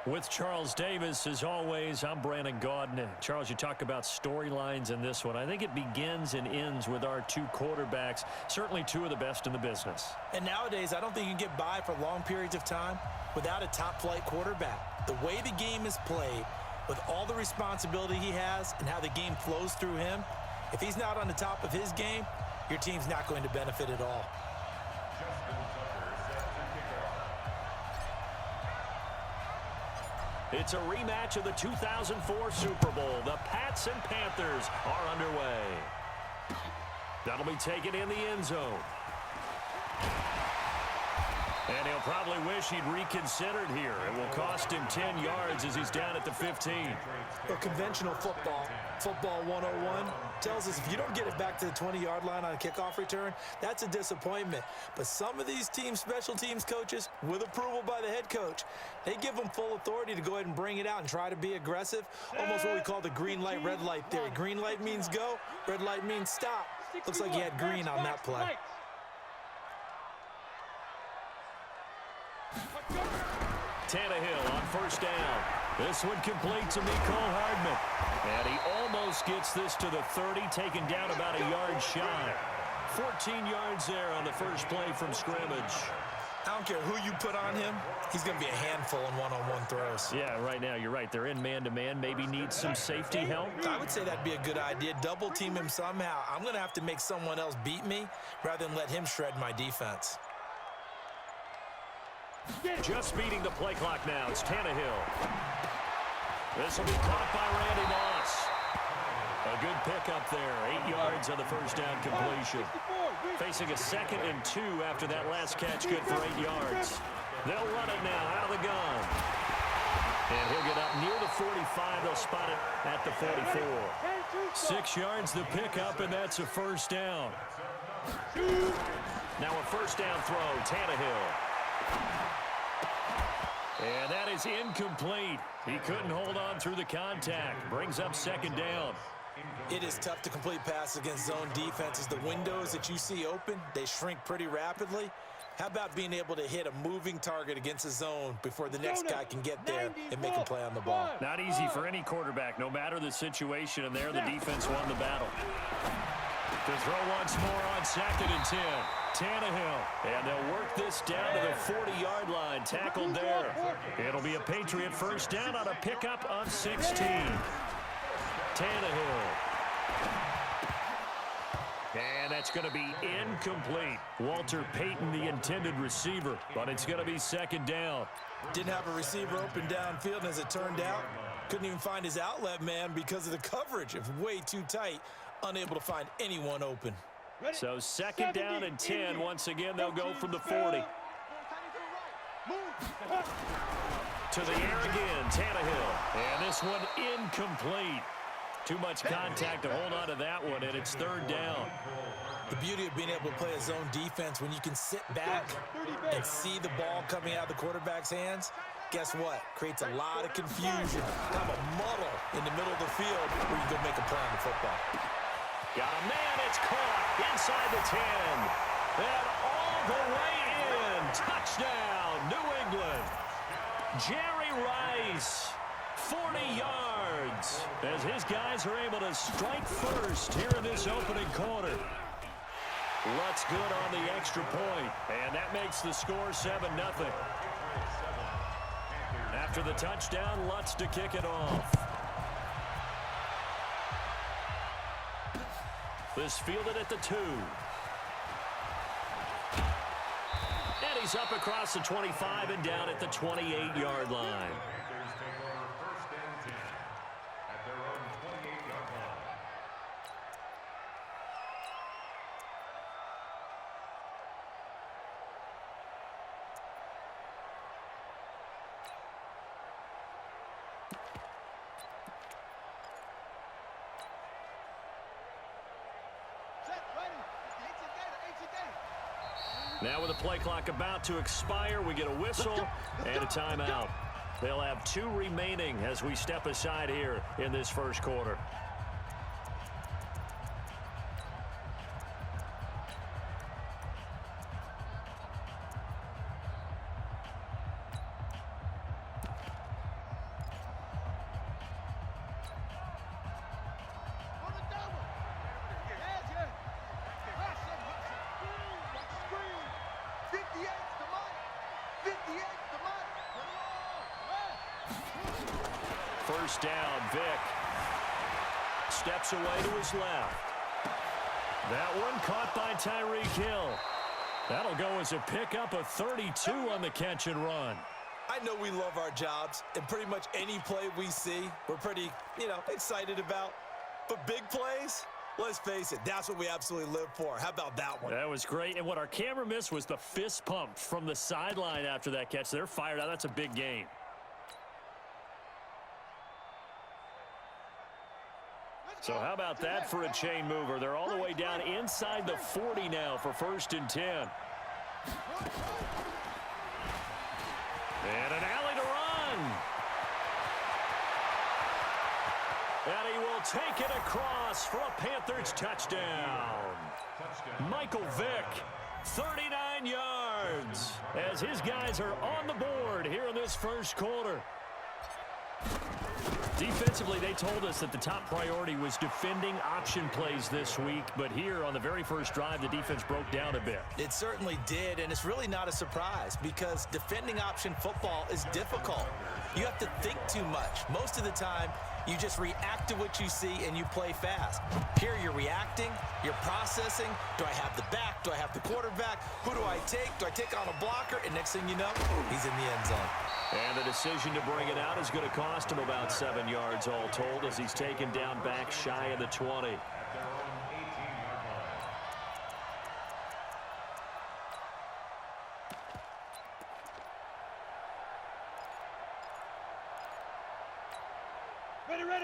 With Charles Davis, as always, I'm Brandon Gaudin. Charles, you talk about storylines in this one. I think it begins and ends with our two quarterbacks, certainly two of the best in the business. And nowadays, I don't think you can get by for long periods of time without a top-flight quarterback. The way the game is played, with all the responsibility he has and how the game flows through him, if he's not on the top of his game, your team's not going to benefit at all. It's a rematch of the 2004 Super Bowl. The Pats and Panthers are underway. That'll be taken in the end zone. And he'll probably wish he'd reconsidered here. It will cost him 10 yards as he's down at the 15. Well, conventional football 101, tells us if you don't get it back to the 20-yard line on a kickoff return, that's a disappointment. But some of these special teams coaches, with approval by the head coach, they give them full authority to go ahead and bring it out and try to be aggressive, almost what we call the green light, red light theory. Green light means go, red light means stop. Looks like he had green on that play. Tannehill on first down. This one complete to Mecole Hardman. And he almost gets this to the 30, taken down about a yard shy. 14 yards there on the first play from scrimmage. I don't care who you put on him, he's going to be a handful in one-on-one throws. Yeah, right now, you're right. They're in man-to-man. Maybe needs some safety help. I would say that'd be a good idea. Double team him somehow. I'm going to have to make someone else beat me rather than let him shred my defense. Just beating the play clock now. It's Tannehill. This will be caught by Randy Moss. A good pickup there. 8 yards on the first down completion. Facing a 2nd and 2 after that last catch. Good for 8 yards. They'll run it now out of the gun. And he'll get up near the 45. They'll spot it at the 44. 6 yards the pickup, and that's a first down. Now a first down throw. Tannehill. And that is incomplete. He couldn't hold on through the contact. Brings up 2nd down. It is tough to complete passes against zone defenses. The windows that you see open, they shrink pretty rapidly. How about being able to hit a moving target against a zone before the next guy can get there and make a play on the ball? Not easy for any quarterback, no matter the situation. And there, the defense won the battle. To throw once more on 2nd and 10. Tannehill, and they'll work this down to the 40-yard line. Tackled there. It'll be a Patriot first down on a pickup on 16. Tannehill. And that's going to be incomplete. Walter Payton, the intended receiver, but it's going to be 2nd down. Didn't have a receiver open downfield, and as it turned out, couldn't even find his outlet man because of the coverage. It was way too tight, unable to find anyone open. So 2nd down and 10. Once again, they'll go from the 40. To the air again, Tannehill. And this one incomplete. Too much contact to hold on to that one, and it's 3rd down. The beauty of being able to play a zone defense when you can sit back and see the ball coming out of the quarterback's hands, guess what? Creates a lot of confusion, kind of a muddle in the middle of the field where you can go make a play on the football. Got a man, it's caught inside the 10. And all the way in. Touchdown, New England. Jerry Rice, 40 yards, as his guys are able to strike first here in this opening quarter. Lutz good on the extra point, and that makes the score 7-0. After the touchdown, Lutz to kick it off. This fielded at the 2. And he's up across the 25 and down at the 28-yard line. Now with the play clock about to expire, we get a whistle and a timeout. They'll have 2 remaining as we step aside here in this first quarter. first down. Vick steps away to his left. That one caught by Tyreek Hill. That'll go as a pickup of 32 on the catch and run. I know we love our jobs, and pretty much any play we see, we're pretty, excited about. But big plays, let's face it, that's what we absolutely live for. How about that one? That was great. And what our camera missed was the fist pump from the sideline after that catch. They're fired out. That's a big gain. So how about that for a chain mover? They're all the way down inside the 40 now for 1st and 10. And an alley to run. And he will take it across for a Panthers touchdown. Michael Vick, 39 yards, as his guys are on the board here in this first quarter. Defensively, they told us that the top priority was defending option plays this week, but here on the very first drive, the defense broke down a bit. It certainly did, and it's really not a surprise because defending option football is difficult. You have to think too much. Most of the time, you just react to what you see and you play fast. Here you're reacting, you're processing. Do I have the back? Do I have the quarterback? Who do I take? Do I take on a blocker? And next thing you know, he's in the end zone. And the decision to bring it out is going to cost him about 7 yards all told as he's taken down back shy of the 20.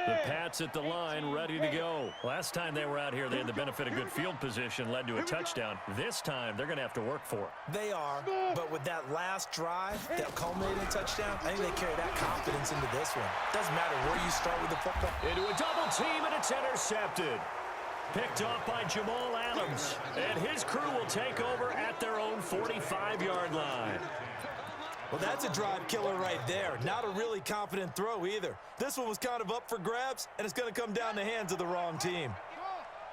The Pats at the line, ready to go. Last time they were out here, they had the benefit of good field position, led to a touchdown. This time, they're going to have to work for it. They are, but with that last drive, that culminating touchdown, I think they carry that confidence into this one. Doesn't matter where you start with the football. Into a double team, and it's intercepted. Picked off by Jamal Adams, and his crew will take over at their own 45-yard line. Well, that's a drive killer right there. Not a really confident throw either. This one was kind of up for grabs, and it's going to come down the hands of the wrong team.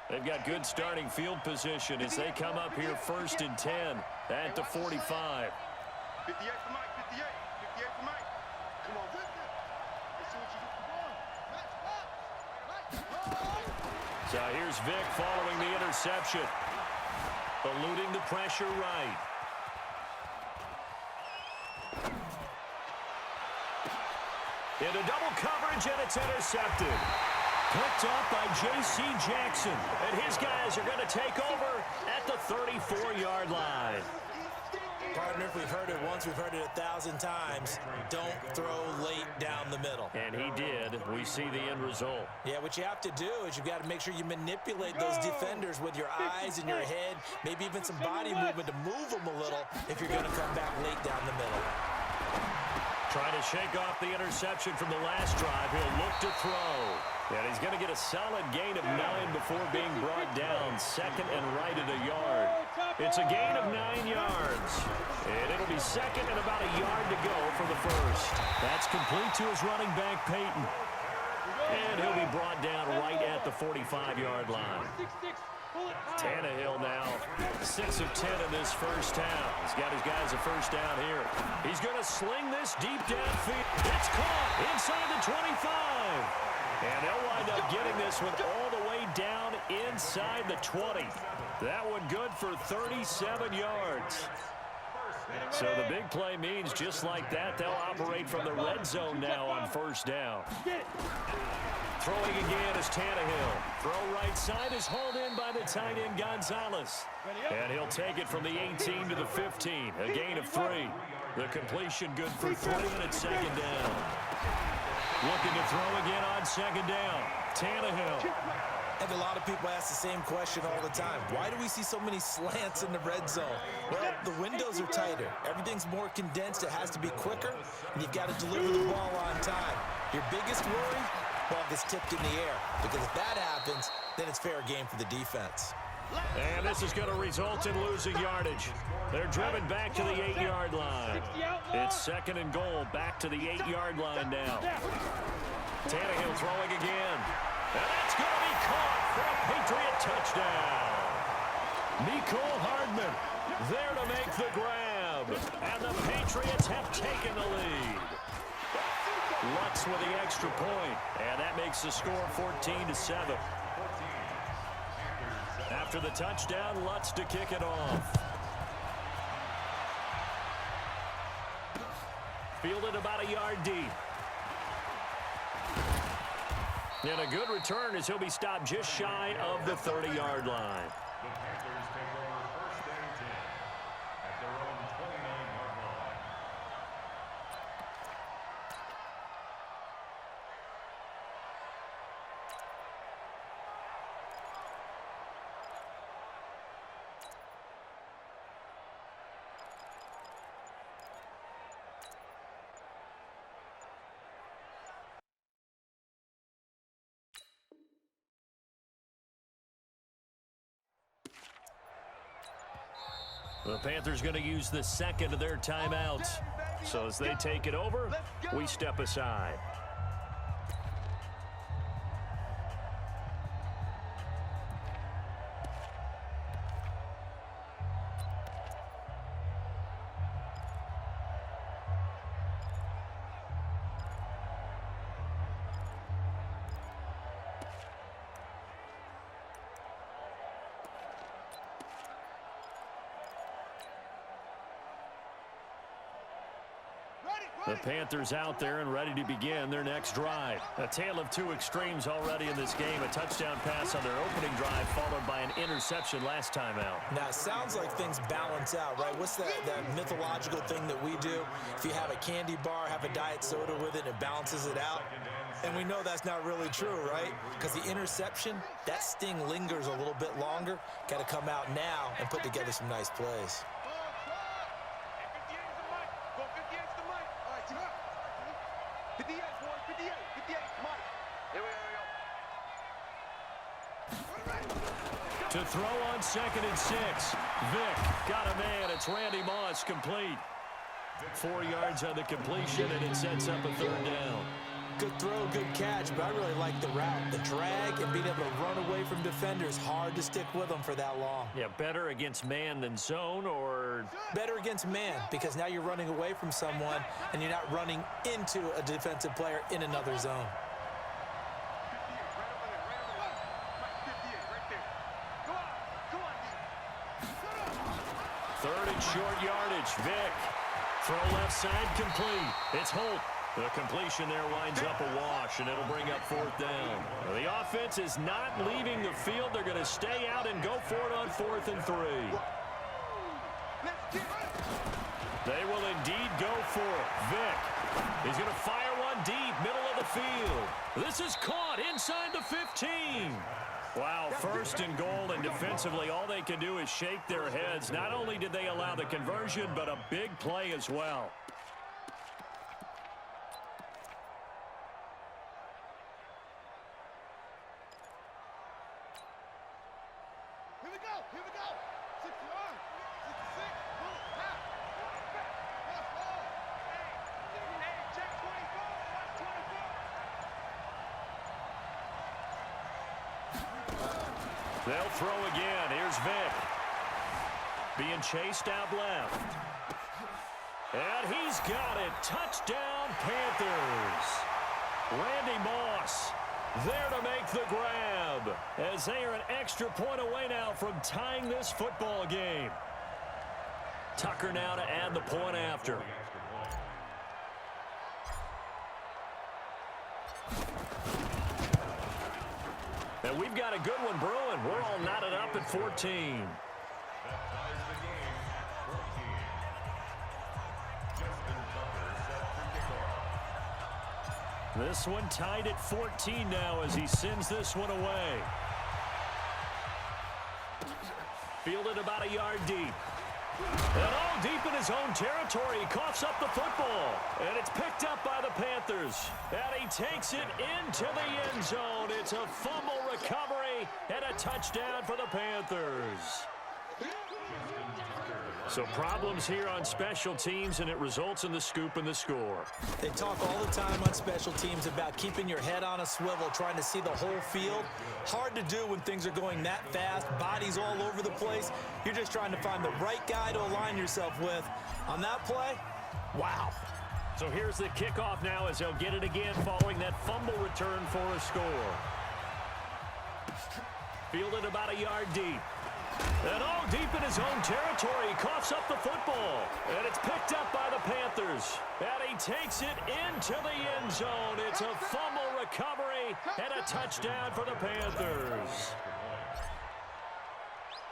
They've got good starting field position as they come up here 1st and 10 at the 45. 58 for Mike, 58. 58 for Mike. Come on, So here's Vick following the interception. Eluding the pressure right. Into double coverage, and it's intercepted. Picked off by J.C. Jackson. And his guys are going to take over at the 34-yard line. Partner, if we've heard it once, we've heard it 1,000 times. Don't throw late down the middle. And he did. We see the end result. Yeah, what you have to do is you've got to make sure you manipulate those defenders with your eyes and your head, maybe even some body movement to move them a little if you're going to come back late down the middle. Trying to shake off the interception from the last drive. He'll look to throw. And he's going to get a solid gain of 9 before being brought down. 2nd and right at a yard. It's a gain of 9 yards. And it'll be 2nd and about a yard to go for the first. That's complete to his running back, Peyton. And he'll be brought down right at the 45-yard line. Tannehill now 6 of 10 in this first half. He's got his guys a first down here. He's going to sling this deep downfield. It's caught inside the 25. And they'll wind up getting this one all the way down inside the 20. That one good for 37 yards. So the big play means just like that, they'll operate from the red zone now on first down. Throwing again is Tannehill. Throw right side is hauled in by the tight end Gonzalez. And he'll take it from the 18 to the 15. A gain of 3. The completion good for 3, and it's 2nd down. Looking to throw again on 2nd down. Tannehill. And a lot of people ask the same question all the time. Why do we see so many slants in the red zone? Well, the windows are tighter. Everything's more condensed. It has to be quicker, and you've got to deliver the ball on time. Your biggest worry? Ball gets tipped in the air, because if that happens, then it's fair game for the defense. And this is going to result in losing yardage. They're driven back to the 8-yard line. It's 2nd and goal, back to the 8-yard line now. Tannehill throwing again. And that's going to be caught for a Patriot touchdown. Mecole Hardman there to make the grab. And the Patriots have taken the lead. Bucs with the extra point, and that makes the score 14-7. After the touchdown, Lutz to kick it off. Fielded about a yard deep. And a good return as he'll be stopped just shy of the 30-yard line. The Panthers take over first and 10 at their own 29-yard line. The Panthers going to use the second of their timeouts. So as they take it over, we step aside. The Panthers out there and ready to begin their next drive. A tale of two extremes already in this game. A touchdown pass on their opening drive followed by an interception last time out. Now, it sounds like things balance out, right? What's that mythological thing that we do? If you have a candy bar, have a diet soda with it, it balances it out. And we know that's not really true, right? Because the interception, that sting lingers a little bit longer. Got to come out now and put together some nice plays. To throw on 2nd and 6. Vick got a man. It's Randy Moss complete. 4 yards on the completion, and it sets up a third down. Good throw, good catch, but I really like the route. The drag and being able to run away from defenders. Hard to stick with them for that long. Yeah, better against man than zone, or? Better against man, because now you're running away from someone, and you're not running into a defensive player in another zone. Third and short yardage. Vick. Throw left side complete. It's Holt. The completion there winds up a wash, and it'll bring up 4th down. The offense is not leaving the field. They're going to stay out and go for it on 4th and 3. They will indeed go for it. Vick. He's going to fire one deep, middle of the field. This is caught inside the 15. Wow, 1st and goal, and defensively all they can do is shake their heads. Not only did they allow the conversion, but a big play as well. Here we go, here we go. 61, 66, half. Let's go. Hey, check 24, watch 24. They'll throw again. Here's Vick. Being chased out left. And he's got it. Touchdown, Panthers. Randy Moss there to make the grab, as they are an extra point away now from tying this football game. Tucker now to add the point after. And we've got a good one brewing. We're all knotted up at 14. This one tied at 14 now as he sends this one away. Fielded about a yard deep. And all deep in his own territory, he coughs up the football. And it's picked up by the Panthers. And he takes it into the end zone. It's a fumble recovery and a touchdown for the Panthers. So problems here on special teams, and it results in the scoop and the score. They talk all the time on special teams about keeping your head on a swivel, trying to see the whole field. Hard to do when things are going that fast, bodies all over the place. You're just trying to find the right guy to align yourself with. On that play, wow. So here's the kickoff now as they'll get it again following that fumble return for a score. Fielded about a yard deep. And deep in his own territory, he coughs up the football. And it's picked up by the Panthers. And he takes it into the end zone. It's a fumble recovery and a touchdown for the Panthers.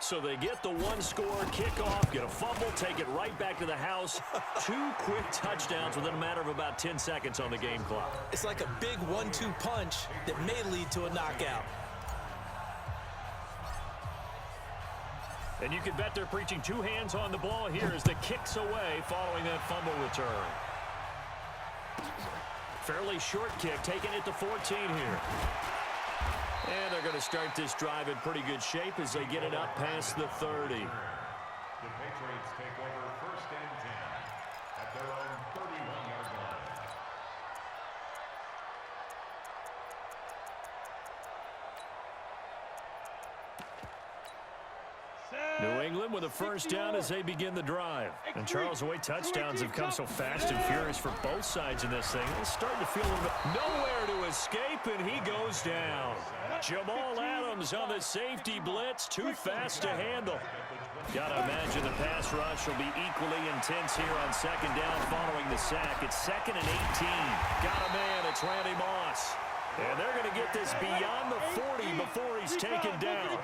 So they get the one-score kickoff, get a fumble, take it right back to the house. 2 quick touchdowns within a matter of about 10 seconds on the game clock. It's like a big 1-2 punch that may lead to a knockout. And you can bet they're preaching 2 hands on the ball here as the kick's away following that fumble return. Fairly short kick, taking it to 14 here. And they're going to start this drive in pretty good shape as they get it up past the 30. The Patriots take over 1st and 10 at their own 31-yard line. New England with a first down as they begin the drive. And Charles, the way touchdowns have come so fast and furious for both sides in this thing, it's starting to feel a little bit nowhere to escape, and he goes down. Jamal Adams on the safety blitz, too fast to handle. Gotta imagine the pass rush will be equally intense here on 2nd down following the sack. It's 2nd and 18. Got a man, it's Randy Moss. And they're going to get this beyond the 40 before he's taken down.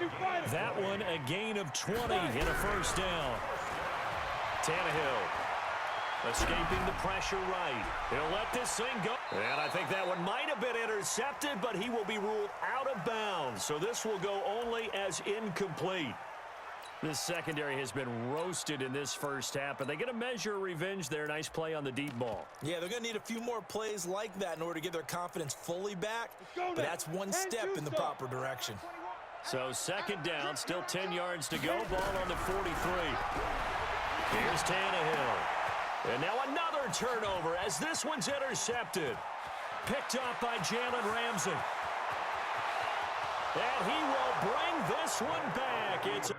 That one, a gain of 20 and a first down. Tannehill escaping the pressure right. He'll let this thing go. And I think that one might have been intercepted, but he will be ruled out of bounds. So this will go only as incomplete. This secondary has been roasted in this first half, but they get a measure of revenge there. Nice play on the deep ball. Yeah, they're going to need a few more plays like that in order to get their confidence fully back. But that's one step in the proper direction. So 2nd down, still 10 yards to go. Ball on the 43. Here's Tannehill. And now another turnover as this one's intercepted. Picked up by Jalen Ramsey. And he will bring this one back. It's